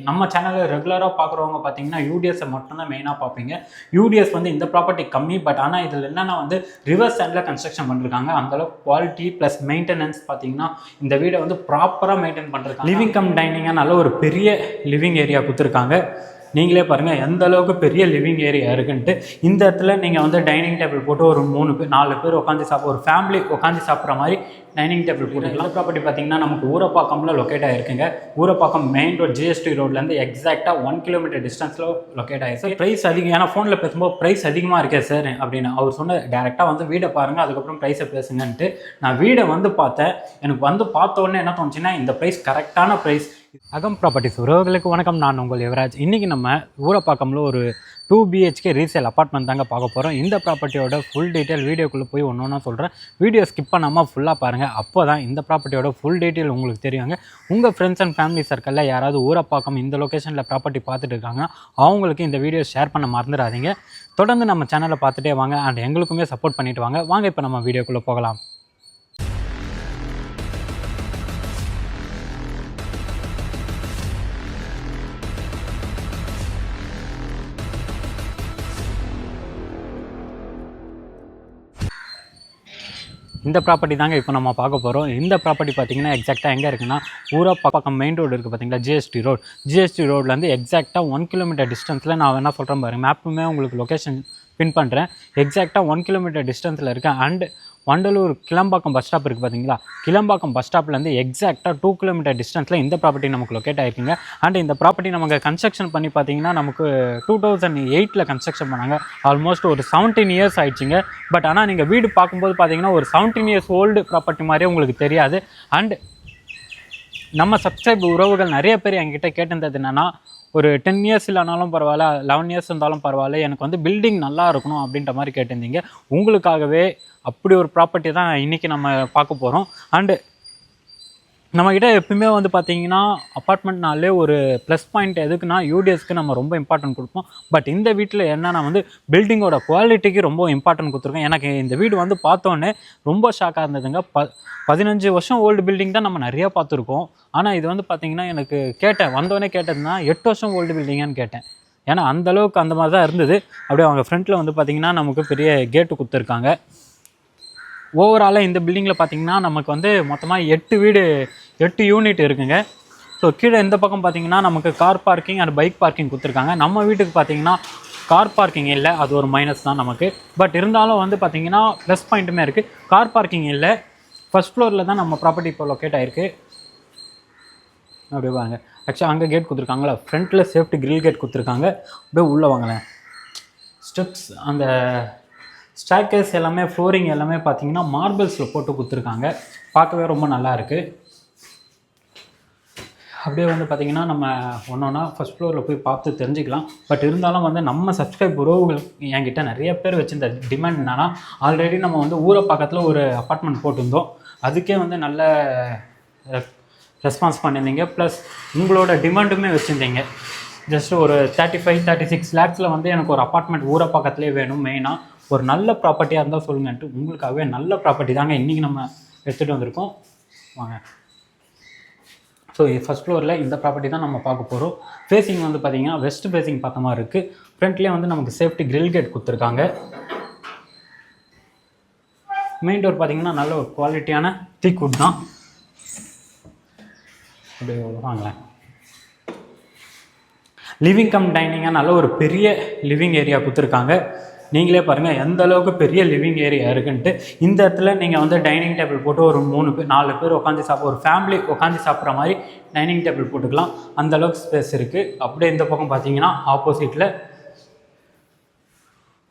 நம்ம சேனலில் ரெகுலராக பார்க்குறவங்க பார்த்தீங்கன்னா யூடிஎஸை மட்டும்தான் மெயினாக பார்ப்பீங்க. யூடிஎஸ் வந்து இந்த ப்ராப்பர்ட்டி கம்மி, பட் ஆனால் இதில் என்னென்னா வந்து ரிவர்ஸ் சைடில் கன்ஸ்ட்ரக்ஷன் பண்ணிருக்காங்க. அந்தளவுக்கு குவாலிட்டி ப்ளஸ் மெயின்டெனன்ஸ் பார்த்தீங்கன்னா இந்த வீடை வந்து ப்ராப்பராக மெயின்டைன் பண்ணுறாங்க. லிவிங் கம் டைனிங்காக நல்ல ஒரு பெரிய லிவிங் ஏரியா கொடுத்துருக்காங்க. நீங்களே பாருங்கள் எந்த அளவுக்கு பெரிய லிவிங் ஏரியா இருக்குன்ட்டு. இந்த இடத்துல நீங்கள் வந்து டைனிங் டேபிள் போட்டு ஒரு 3 பேர் 4 பேர் உட்காந்து ஒரு ஃபேமிலி உட்காந்து சாப்பிட்ற மாதிரி டைனிங் டேபிள் போட்டுக்கலாம். ப்ராப்பர்ட்டி பார்த்தீங்கன்னா நமக்கு ஊரப்பாக்கமில் லொக்கேட் ஆகிருக்குங்க. ஊரப்பாக்கம் மெயின் ரோட் ஜிஎஸ்டி ரோட்லேருந்து எக்ஸாக்டாக 1 கிலோமீட்டர் டிஸ்டன்ஸில் லொக்கேட் ஆகிருக்கு. ப்ரைஸ் அதிகம், ஏன்னா ஃபோனில் பேசும்போது ப்ரைஸ் அதிகமாக இருக்கே சார் அப்படின்னு அவர் சொன்ன. டேரெக்டாக வந்து வீடை பாருங்கள், அதுக்கப்புறம் ப்ரைஸை பேசுங்கன்ட்டு. நான் வீடை வந்து பார்த்தேன். எனக்கு வந்து பார்த்த உடனே என்ன தோணுச்சுன்னா இந்த ப்ரைஸ் கரெக்டான ப்ரைஸ். அகம் ப்ராப்பர்ட்டிஸ் உறவுகளுக்கு வணக்கம். நான் உங்கள் யுவராஜ். இன்றைக்கி நம்ம ஊரப்பாக்கமில் ஒரு 2 BHK ரீசேல் அப்பார்ட்மெண்ட் தாங்க பார்க்க போகிறோம். இந்த ப்ராப்பர்ட்டியோட ஃபுல் டீட்டெயில் வீடியோக்குள்ளே போய் ஒன்று சொல்கிறேன். வீடியோ ஸ்கிப் பண்ணாமல் ஃபுல்லாக பாருங்கள். அப்போ தான் இந்த ப்ராப்பர்ட்டியோட ஃபுல் டீட்டெயில் உங்களுக்கு தெரியுங்க. உங்கள் ஃப்ரெண்ட்ஸ் அண்ட் ஃபேமிலி சர்க்கிளில் யாராவது ஊரப்பாக்கம் இந்த லொக்கேஷனில் ப்ராப்பர்ட்டி பார்த்துட்டு இருக்காங்கன்னா அவங்களுக்கு இந்த வீடியோ ஷேர் பண்ண மறந்துடாதீங்க. தொடர்ந்து நம்ம சேனலை பார்த்துட்டே வாங்க அண்ட் எங்களுக்குமே சப்போர்ட் பண்ணிவிட்டு வாங்க. இப்போ நம்ம வீடியோக்குள்ளே போகலாம். இந்த ப்ராப்பர்ட்டி தாங்க இப்போ நம்ம பார்க்க போகிறோம். இந்த ப்ராப்பர்ட்டி பார்த்திங்கன்னா எக்ஸாக்டாக எங்கே இருக்குன்னா ஊரப்பாக்கம் மெயின் ரோடு இருக்குது பார்த்தீங்களா, ஜிஎஸ்டி ரோட்லேருந்து எக்ஸாக்டாக 1 கிலோமீட்டர் டிஸ்டன்ஸில் நான் என்ன சொல்கிறேன் பாருங்கள். மேப்புமே உங்களுக்கு லொக்கேஷன் பின் பண்ணுறேன். எக்ஸாக்டாக 1 கிலோமீட்டர் டிஸ்டன்ஸில் இருக்கேன். And Vandalur Kilambakkam bus stop இருக்குது பார்த்தீங்களா, கிளம்பாக்கம் பஸ் ஸ்டாப்லேருந்து எக்ஸாக்டாக 2 கிலோமீட்டர் டிஸ்டன்ஸில் இந்த ப்ராப்பர்ட்டி நமக்கு லொக்கேட் ஆகிருக்குங்க. அண்ட் இந்த ப்ராப்பர்ட்டி நமக்கு கன்ஸ்ட்ரக்ஷன் பண்ணி பார்த்தீங்கன்னா நமக்கு 2008 கன்ஸ்ட்ரக்ஷன் பண்ணாங்க. ஆல்மோஸ்ட் ஒரு 17 இயர்ஸ் ஆயிடுச்சுங்க. பட் ஆனால் நீங்கள் வீடு பார்க்கும்போது பார்த்தீங்கன்னா ஒரு 17 இயர்ஸ் ஓல்டு ப்ராப்பர்ட்டி மாதிரியே உங்களுக்கு தெரியாது. அண்ட் நம்ம சப்ஸ்கிரைப் உறவுகள் நிறைய பேர் என்கிட்ட கேட்டிருந்தது என்னென்னா, ஒரு 10 இயர்ஸ் இல்லைனாலும் பரவாயில்ல, 11 இயர்ஸ் இருந்தாலும் பரவாயில்ல, எனக்கு வந்து பில்டிங் நல்லா இருக்கணும் அப்படின்ற மாதிரி கேட்டிருந்தீங்க. உங்களுக்காகவே அப்படி ஒரு ப்ராப்பர்ட்டி தான் இன்றைக்கி நம்ம பார்க்க போகிறோம். அண்டு நம்மக்கிட்ட எப்பவுமே வந்து பார்த்திங்கன்னா அப்பார்ட்மெண்ட்னாலே ஒரு ப்ளஸ் பாயிண்ட் எதுக்குன்னா யூடிஎஸ்க்கு நம்ம ரொம்ப இம்பார்ட்டன்ட் கொடுப்போம். பட் இந்த வீட்டில் என்னென்னா வந்து பில்டிங்கோட குவாலிட்டிக்கு ரொம்ப இம்பார்ட்டன்ட் கொடுத்துருக்கோம். எனக்கு இந்த வீடு வந்து பார்த்தோன்னே ரொம்ப ஷாக்காக இருந்ததுங்க. 15 வருஷம் ஓல்டு பில்டிங் தான் நம்ம நிறையா பார்த்துருக்கோம். ஆனால் இது வந்து பார்த்திங்கன்னா எனக்கு வந்தோடனே கேட்டதுன்னா 8 வருஷம் ஓல்டு பில்டிங்கான்னு கேட்டேன். ஏன்னா அந்தளவுக்கு அந்த மாதிரி தான் இருந்தது. அப்படியே அவங்க ஃப்ரண்ட்டில் வந்து பார்த்திங்கன்னா நமக்கு பெரிய கேட்டு கொடுத்துருக்காங்க. ஓவராலாக இந்த பில்டிங்கில் பார்த்திங்கன்னா நமக்கு வந்து மொத்தமாக 8 யூனிட் இருக்குங்க. ஸோ கீழே இந்த பக்கம் பார்த்திங்கன்னா நமக்கு car parking and bike parking கொடுத்துருக்காங்க. நம்ம வீட்டுக்கு பார்த்திங்கன்னா கார் பார்க்கிங் இல்லை, அது ஒரு மைனஸ் தான் நமக்கு. பட் இருந்தாலும் வந்து பார்த்திங்கன்னா ப்ளஸ் பாயிண்ட்டுமே இருக்குது. கார் பார்க்கிங் இல்லை, ஃபஸ்ட் ஃப்ளோரில் தான் நம்ம ப்ராப்பர்ட்டி இப்போ லொக்கேட் ஆகிருக்கு. அப்படியே வாங்க. ஆக்சுவலாக அங்கே கேட் கொடுத்துருக்காங்களா, ஃப்ரண்ட்டில் சேஃப்டி கிரில் கேட் கொடுத்துருக்காங்க. அப்படியே உள்ளே வாங்களேன். ஸ்டெப்ஸ் அந்த ஸ்டார்கேஸ் எல்லாமே ஃப்ளோரிங் எல்லாமே பார்த்தீங்கன்னா மார்பிள்ஸில் போட்டு கொடுத்துருக்காங்க. பார்க்கவே ரொம்ப நல்லா இருக்குது. அப்படியே வந்து பார்த்திங்கன்னா நம்ம ஒன்றா ஃபஸ்ட் ஃப்ளோரில் போய் பார்த்து தெரிஞ்சுக்கலாம். பட் இருந்தாலும் வந்து நம்ம சப்ஸ்கிரைப் உறவுகள் என்கிட்ட நிறைய பேர் வச்சுருந்த டிமாண்ட் என்னென்னா, ஆல்ரெடி நம்ம வந்து ஊரப்பாக்கத்தில் ஒரு அப்பார்ட்மெண்ட் போட்டிருந்தோம். அதுக்கே வந்து நல்ல ரெஸ்பான்ஸ் பண்ணியிருந்தீங்க. ப்ளஸ் உங்களோட டிமாண்டுமே வச்சுருந்தீங்க. ஜஸ்ட் ஒரு 35-36 லேக்ஸில் வந்து எனக்கு ஒரு அப்பார்ட்மெண்ட் ஊரப்பாக்கத்துலேயே வேணும், மெயினாக ஒரு நல்ல ப்ராப்பர்ட்டியாக இருந்தால் சொல்லுங்கன்ட்டு உங்களுக்காகவே நல்ல ப்ராப்பர்ட்டி தாங்க இன்றைக்கி நம்ம எடுத்துகிட்டு வந்திருக்கோம். வாங்க. ஸோ ஃபஸ்ட் ஃப்ளோரில் இந்த ப்ராப்பர்ட்டி தான் நம்ம பார்க்க போகிறோம். ஃபேஸிங் வந்து பார்த்திங்கன்னா வெஸ்ட் ஃபேஸிங் பார்த்த மாதிரி இருக்குது. ஃப்ரண்ட்லேயே வந்து நமக்கு சேஃப்டி கிரில் கேட் கொடுத்துருக்காங்க. மெயின் டோர் பார்த்திங்கன்னா நல்ல ஒரு குவாலிட்டியான டீக்வுட் தான். அப்படியே வாங்களேன். லிவிங் கம் டைனிங்காக நல்ல ஒரு பெரிய லிவிங் ஏரியா கொடுத்துருக்காங்க. நீங்களே பாருங்கள் எந்த அளவுக்கு பெரிய லிவிங் ஏரியா இருக்குன்ட்டு. இந்த இடத்துல நீங்கள் வந்து டைனிங் டேபிள் போட்டு ஒரு 4 பேர் உட்காந்து ஒரு ஃபேமிலி உட்காந்து சாப்பிட்ற மாதிரி டைனிங் டேபிள் போட்டுக்கலாம். அந்தளவுக்கு ஸ்பேஸ் இருக்குது. அப்படியே இந்த பக்கம் பார்த்தீங்கன்னா ஆப்போசிட்டில்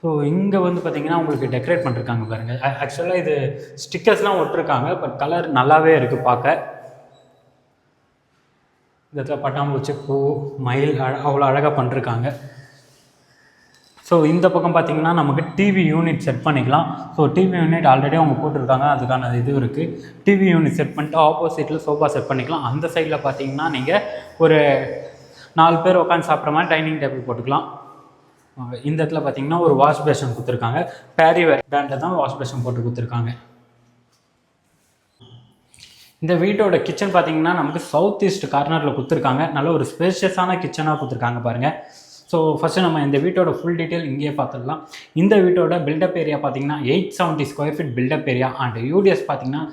ஸோ இங்கே வந்து பார்த்திங்கன்னா உங்களுக்கு டெக்கரேட் பண்ணிருக்காங்க பாருங்கள். ஆக்சுவலாக இது ஸ்டிக்கர்ஸ்லாம் ஒட்டிருக்காங்க. பட் கலர் நல்லாவே இருக்குது பார்க்க. இந்த இடத்துல பட்டாம்பூச்சி, பூ, மயில் அவ்வளோ அழகாக பண்ணிருக்காங்க. ஸோ இந்த பக்கம் பார்த்திங்கன்னா நமக்கு டிவி யூனிட் செட் பண்ணிக்கலாம். ஸோ டிவி யூனிட் ஆல்ரெடி அவங்க போட்டிருக்காங்க, அதுக்கான இது இருக்குது. டிவி யூனிட் செட் பண்ணிட்டு ஆப்போசிட்டில் சோஃபா செட் பண்ணிக்கலாம். அந்த சைடில் பார்த்திங்கன்னா நீங்கள் ஒரு 4 பேர் உட்காந்து சாப்பிட்ற மாதிரி டைனிங் டேபிள் போட்டுக்கலாம். இந்த இடத்துல பார்த்திங்கன்னா ஒரு வாஷ் பேஷன் கொடுத்துருக்காங்க. பேரிவேர் பிராண்டில் தான் வாஷ் பேஷன் போட்டு கொடுத்துருக்காங்க. இந்த வீட்டோட கிச்சன் பார்த்தீங்கன்னா நமக்கு சவுத் ஈஸ்ட் கார்னரில் கொடுத்துருக்காங்க. நல்ல ஒரு ஸ்பேஷியஸான கிச்சனாக கொடுத்துருக்காங்க பாருங்கள். ஸோ ஃபஸ்ட்டு நம்ம இந்த வீட்டோட ஃபுல் டீட்டெயில் இங்கேயே பார்த்துடலாம். இந்த வீட்டோட பில்டப் ஏரியா பார்த்தீங்கன்னா 870 square feet build up area and UDS பார்த்தீங்கன்னா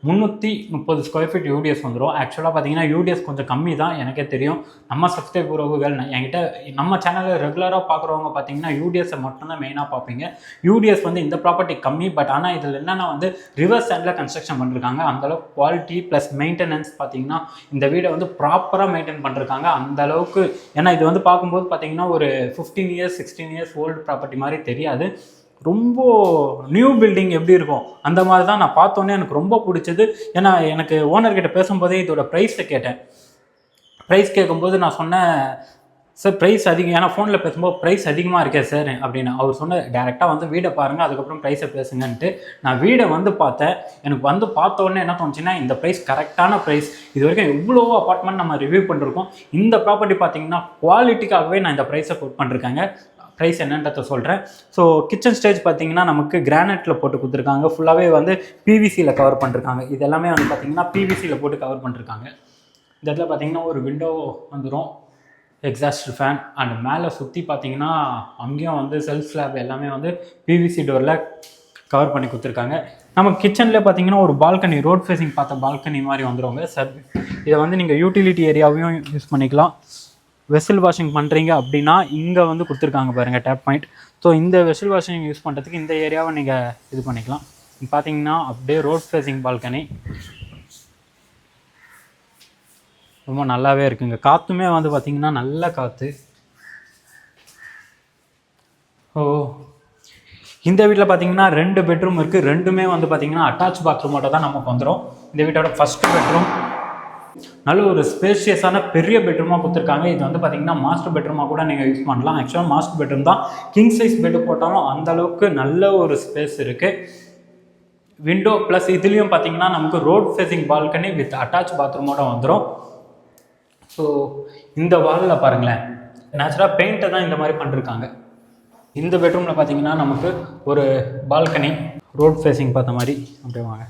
330 ஸ்கொயர் ஃபீட் யூடிஎஸ் வந்துடும். ஆக்சுவலாக பார்த்தீங்கன்னா யூடிஎஸ் கொஞ்சம் கம்மி தான், எனக்கே தெரியும். நம்ம சப்ஸ்கிரைப் உறவுகள் என்கிட்ட நம்ம சேனலில் ரெகுலராக பார்க்குறவங்க பார்த்தீங்கன்னா யூடிஎஸை மட்டும்தான் மெயினாக பார்ப்பீங்க. யூடிஎஸ் வந்து இந்த ப்ராப்பர்ட்டி கம்மி, பட் ஆனால் இதில் என்னென்னா வந்து ரிவர்ஸ் சைடில் கன்ஸ்ட்ரக்ஷன் பண்ணிருக்காங்க. அந்தளவுக்கு குவாலிட்டி ப்ளஸ் மெயின்டெனன்ஸ் பார்த்தீங்கன்னா இந்த வீடை வந்து ப்ராப்பராக மெயின்டைன் பண்ணிருக்காங்க. அந்தளவுக்கு ஏன்னா இது வந்து பார்க்கும்போது பார்த்தீங்கன்னா ஒரு 15 இயர்ஸ் 16 இயர்ஸ் ஓல்டு ப்ராப்பர்ட்டி மாதிரி தெரியாது. ரொம்ப நியூ பில்டிங் எப்படி இருக்கும் அந்த மாதிரி தான் நான் பார்த்தோன்னே எனக்கு ரொம்ப பிடிச்சது. ஏன்னா எனக்கு ஓனர்கிட்ட பேசும்போதே இதோட ப்ரைஸை கேட்டேன். ப்ரைஸ் கேட்கும்போது நான் சொன்னேன், சார் ப்ரைஸ் அதிகம், ஏன்னா ஃபோனில் பேசும்போது ப்ரைஸ் அதிகமாக இருக்கே சார் அப்படின்னு. அவர் சொன்ன டேரெக்டாக வந்து வீடை பாருங்கள், அதுக்கப்புறம் ப்ரைஸை பேசுங்கன்ட்டு. நான் வீடை வந்து பார்த்தேன். எனக்கு வந்து பார்த்தோன்னே என்ன தோணுச்சுன்னா, இந்த ப்ரைஸ் கரெக்டான ப்ரைஸ். இது வரைக்கும் எவ்வளோ அப்பார்ட்மெண்ட் நம்ம ரிவ்யூ பண்ணிருக்கோம். இந்த ப்ராப்பர்ட்டி பார்த்தீங்கன்னா குவாலிட்டிக்காகவே நான் இந்த ப்ரைஸை கோட் பண்ணிருக்கேங்க. ப்ரைஸ் என்னன்றதை சொல்கிறேன். ஸோ கிச்சன் ஸ்டேஜ் பார்த்தீங்கன்னா நமக்கு கிரானைட்டில் போட்டு கொடுத்துருக்காங்க. ஃபுல்லாகவே வந்து பிவிசியில் கவர் பண்ணிருக்காங்க. இது எல்லாமே வந்து பார்த்திங்கன்னா பிவிசியில் போட்டு கவர் பண்ணிருக்காங்க. இந்த இடத்துல பார்த்திங்கன்னா ஒரு விண்டோ வந்துடும், எக்ஸாஸ்ட் ஃபேன் அண்ட் மேலே சுற்றி பார்த்திங்கன்னா அங்கேயும் வந்து செல்ஃப் ஸ்லாப் எல்லாமே வந்து பிவிசி டோரில் கவர் பண்ணி கொடுத்துருக்காங்க. நம்ம கிச்சனில் பார்த்திங்கன்னா ஒரு பால்கனி, ரோட் ஃபேஸிங் பார்த்த பால்கனி மாதிரி வந்துடுவாங்க. சார் இதை வந்து நீங்கள் யூட்டிலிட்டி ஏரியாவையும் யூஸ் பண்ணிக்கலாம். வெசில் வாஷிங் பண்ணுறீங்க அப்படின்னா இங்கே வந்து கொடுத்துருக்காங்க பாருங்கள் டேப் பாயிண்ட். ஸோ இந்த வெசில் வாஷிங் யூஸ் பண்ணுறதுக்கு இந்த ஏரியாவை நீங்கள் இது பண்ணிக்கலாம். பார்த்தீங்கன்னா அப்படியே ரோட் ஃபேஸிங் பால்கனி ரொம்ப நல்லாவே இருக்குங்க. காற்றுமே வந்து பார்த்திங்கன்னா நல்ல காற்று. இந்த வீட்டில் பார்த்தீங்கன்னா 2 பெட்ரூம் இருக்குது. ரெண்டுமே வந்து பார்த்திங்கன்னா அட்டாச் பாத்ரூமோட தான் நமக்கு வந்துடும். இந்த வீட்டோட ஃபஸ்ட்டு பெட்ரூம் நல்ல ஒரு ஸ்பேஷியஸான பெரிய பெட்ரூமாக கொடுத்துருக்காங்க. இது வந்து பார்த்திங்கன்னா மாஸ்டர் பெட்ரூமாக கூட நீங்கள் யூஸ் பண்ணலாம். ஆக்சுவலாக மாஸ்டர் பெட்ரூம் தான், கிங் சைஸ் பெட்டு போட்டாலும் அந்தளவுக்கு நல்ல ஒரு ஸ்பேஸ் இருக்குது. விண்டோ ப்ளஸ் இதுலேயும் பார்த்திங்கன்னா நமக்கு road facing balcony with attach பாத்ரூமோட வந்துடும். ஸோ இந்த வாலில் பாருங்களேன், நேச்சுரலாக பெயிண்ட்டை தான் இந்த மாதிரி பண்ணிருக்காங்க. இந்த பெட்ரூமில் பார்த்திங்கன்னா நமக்கு ஒரு பால்கனி ரோட் ஃபேஸிங் பார்த்த மாதிரி அப்படியே வாங்க.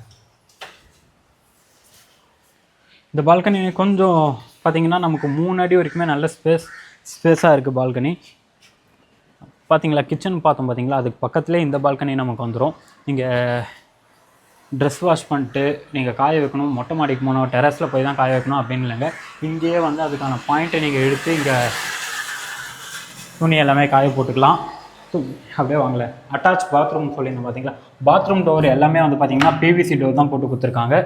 இந்த பால்கனி கொஞ்சம் பார்த்திங்கன்னா நமக்கு 3 அடி வரைக்குமே நல்ல ஸ்பேஸாக இருக்குது பால்கனி. பார்த்தீங்களா கிச்சன் பார்த்தோம் பார்த்தீங்களா, அதுக்கு பக்கத்துலேயே இந்த பால்கனி நமக்கு வந்துடும். நீங்கள் ட்ரெஸ் வாஷ் பண்ணிட்டு நீங்கள் காய வைக்கணும், மொட்டை மாடிக்கு போகணும், டெரஸில் போய் தான் காய வைக்கணும் அப்படின்னு இல்லைங்க. இங்கேயே வந்து அதுக்கான பாயிண்ட்டை நீங்கள் எடுத்து இங்கே துணி எல்லாமே காய போட்டுக்கலாம். அப்படியே வாங்கல. அட்டாச் பாத்ரூம் சொல்லியிருந்தோம் பார்த்தீங்களா, பாத்ரூம் டோர் எல்லாமே வந்து பார்த்திங்கன்னா பிவிசி டோர் தான் போட்டு கொடுத்துருக்காங்க.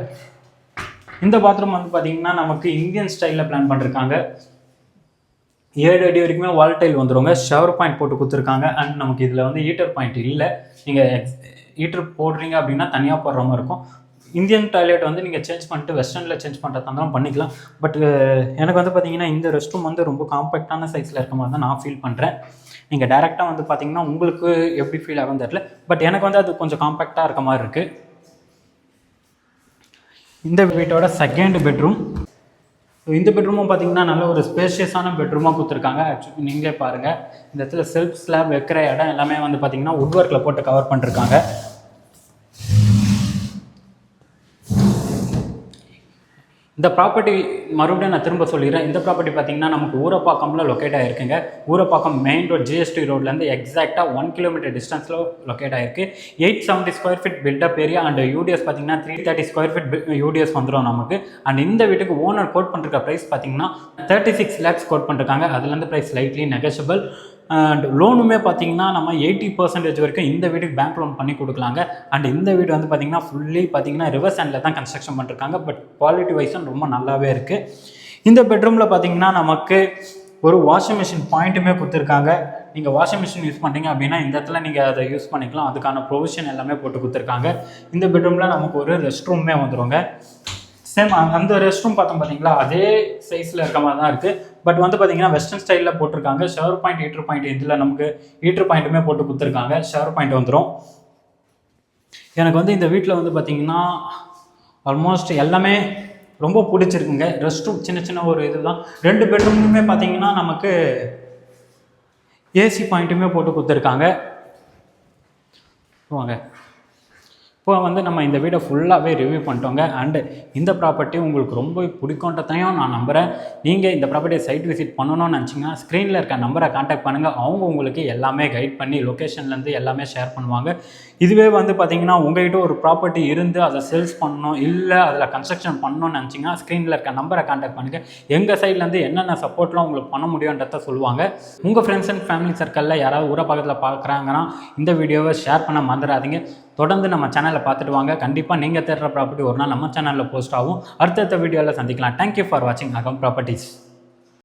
இந்த பாத்ரூம் வந்து பார்த்திங்கன்னா நமக்கு இந்தியன் ஸ்டைலில் பிளான் பண்ணிருக்காங்க. 7 அடி வரைக்குமே வால் டைல் வந்துடுங்க. ஷவர் பாயிண்ட் போட்டு கொடுத்துருக்காங்க. அண்ட் நமக்கு இதில் வந்து ஹீட்டர் பாயிண்ட் இல்லை. நீங்கள் ஹீட்டர் போடுறீங்க அப்படின்னா தனியாக போடுற மாதிரி இருக்கும். இந்தியன் டாய்லெட் வந்து நீங்கள் சேஞ்ச் பண்ணிட்டு வெஸ்டர்னில் சேஞ்ச் பண்ணுறதா இருந்தாலும் பண்ணிக்கலாம். பட் எனக்கு வந்து பார்த்திங்கன்னா இந்த ரெஸ்ட் ரூம் வந்து ரொம்ப காம்பேக்டான சைஸில் இருக்க மாதிரி தான் நான் ஃபீல் பண்ணுறேன். நீங்கள் டேரெக்டாக வந்து பார்த்திங்கன்னா உங்களுக்கு எப்படி ஃபீல் ஆகும் தெரியல, பட் எனக்கு வந்து அது கொஞ்சம் காம்பேக்டாக இருக்க மாதிரி இருக்குது. இந்த வீட்டோட செகண்ட் பெட்ரூம். இந்த பெட்ரூமும் பார்த்தீங்கன்னா நல்ல ஒரு ஸ்பேஷியஸான பெட்ரூமாக கொடுத்துருக்காங்க. ஆக்சுவலி நீங்களே பாருங்கள், இந்த இடத்துல செல்ஃப் ஸ்லாப் வைக்கிற இடம் எல்லாமே வந்து பார்த்திங்கன்னா வுட் ஒர்க்கில் போட்டு கவர் பண்ணிருக்காங்க. இந்த ப்ராப்பர்ட்டி மறுபடியும் நான் திரும்ப சொல்லிடுறேன். இந்த ப்ராப்பர்ட்டி பார்த்தீங்கன்னா நமக்கு ஊரப்பாக்கமில் லொக்கேட் ஆகிருக்குங்க. ஊரப்பாக்கம் மெயின் ரோட் ஜிஎஸ்டி ரோட்லேருந்து எக்ஸாக்டாக 1 கிலோமீட்டர் டிஸ்டன்ஸில் லொக்கேட் ஆகிருக்கு. 870 square feet build up area and UDS பார்த்தீங்கன்னா 330 ஸ்கொயர் ஃபீட் யூடிஎஸ் வந்துடும் நமக்கு. அண்ட் இந்த வீட்டுக்கு ஓனர் கோட் பண்ணிருக்க ப்ரைஸ் பார்த்தீங்கன்னா 36 lakhs கோட் பண்ணிருக்காங்க. அதுலேருந்து ப்ரைஸ் ஸ்லைட்லி நெகோஷியபிள். அண்ட் லோனுமே பார்த்தீங்கன்னா நம்ம 80% வரைக்கும் இந்த வீட்டுக்கு பேங்க் லோன் பண்ணி கொடுக்கலாங்க. அண்ட் இந்த வீடு வந்து பார்த்திங்கன்னா ஃபுல்லி பார்த்திங்கன்னா ரிவர்ஸ் ஹேண்டில் தான் கன்ஸ்ட்ரக்ஷன் பண்ணிருக்காங்க. பட் குவாலிட்டி வைஸும் ரொம்ப நல்லாவே இருக்குது. இந்த பெட்ரூமில் பார்த்திங்கன்னா நமக்கு ஒரு வாஷிங் மிஷின் பாயிண்ட்டுமே கொடுத்துருக்காங்க. நீங்கள் வாஷிங் மிஷின் யூஸ் பண்ணுறீங்க அப்படின்னா இந்த இடத்துல நீங்கள் அதை யூஸ் பண்ணிக்கலாம். அதுக்கான ப்ரொவிஷன் எல்லாமே போட்டு கொடுத்துருக்காங்க. இந்த பெட்ரூமில் நமக்கு ஒரு ரெஸ்ட் ரூமே வந்துடுங்க. சேம் அந்த ரெஸ்ட் ரூம் பார்த்தோம் பார்த்தீங்களா, அதே சைஸில் இருக்க மாதிரி தான் இருக்குது. பட் வந்து பார்த்தீங்கன்னா வெஸ்டர்ன் ஸ்டைலில் போட்டிருக்காங்க. ஷவர் பாயிண்ட் ஹீட்டர் பாயிண்ட் இதில் நமக்கு ஹீட்டர் பாயிண்ட்டுமே போட்டு கொடுத்துருக்காங்க. ஷவர் பாயிண்ட் வந்துடும். எனக்கு வந்து இந்த வீட்டில் வந்து பார்த்திங்கன்னா ஆல்மோஸ்ட் எல்லாமே ரொம்ப பிடிச்சிருக்குங்க. ரெஸ்ட் ரூம் சின்ன சின்ன ஒரு இது தான். 2 பெட்ரூமுமே பார்த்திங்கன்னா நமக்கு ஏசி பாயிண்ட்டுமே போட்டு கொடுத்துருக்காங்க. வாங்க இப்போ வந்து நம்ம இந்த வீடை ஃபுல்லாகவே ரிவ்யூ பண்ணிட்டோங்க. அண்டு இந்த ப்ராப்பர்ட்டி உங்களுக்கு ரொம்ப பிடிக்குன்றதையும் நான் நம்புகிறேன். நீங்கள் இந்த ப்ராப்பர்ட்டியை சைட் விசிட் பண்ணணும்னு நினச்சிங்கன்னா ஸ்க்ரீனில் இருக்க நம்பரை கான்டாக்ட் பண்ணுங்கள். அவங்க உங்களுக்கு எல்லாமே கைட் பண்ணி லொக்கேஷன்லேருந்து எல்லாமே ஷேர் பண்ணுவாங்க. இதுவே வந்து பார்த்திங்கன்னா உங்கள்கிட்ட ஒரு ப்ராப்பர்ட்டி இருந்து அதை சேல்ஸ் பண்ணணும், இல்லை அதில் கன்ஸ்ட்ரக்ஷன் பண்ணணும்னு நினச்சிங்கன்னா ஸ்க்ரீனில் இருக்க நம்பரை கான்டாக்ட் பண்ணுங்கள். எங்கள் சைட்லேருந்து என்னென்ன சப்போர்ட்லாம் உங்களுக்கு பண்ண முடியுன்றத சொல்லுவாங்க. உங்கள் ஃப்ரெண்ட்ஸ் அண்ட் ஃபேமிலி சர்க்கிளில் யாராவது ஊரை பக்கத்தில் பார்க்குறாங்கன்னா இந்த வீடியோவை ஷேர் பண்ண மறந்துடாதீங்க. தொடர்ந்து நம்ம சேனலில் பார்த்துட்டு வாங்க. கண்டிப்பாக நீங்கள் தேடுற ப்ராப்பர்ட்டி ஒரு நாள் நம்ம சேனலில் போஸ்ட் ஆகும். அடுத்தடுத்த வீடியோவில் சந்திக்கலாம். தேங்க்யூ ஃபார் வாட்சிங் அகம் ப்ராப்பர்ட்டிஸ்.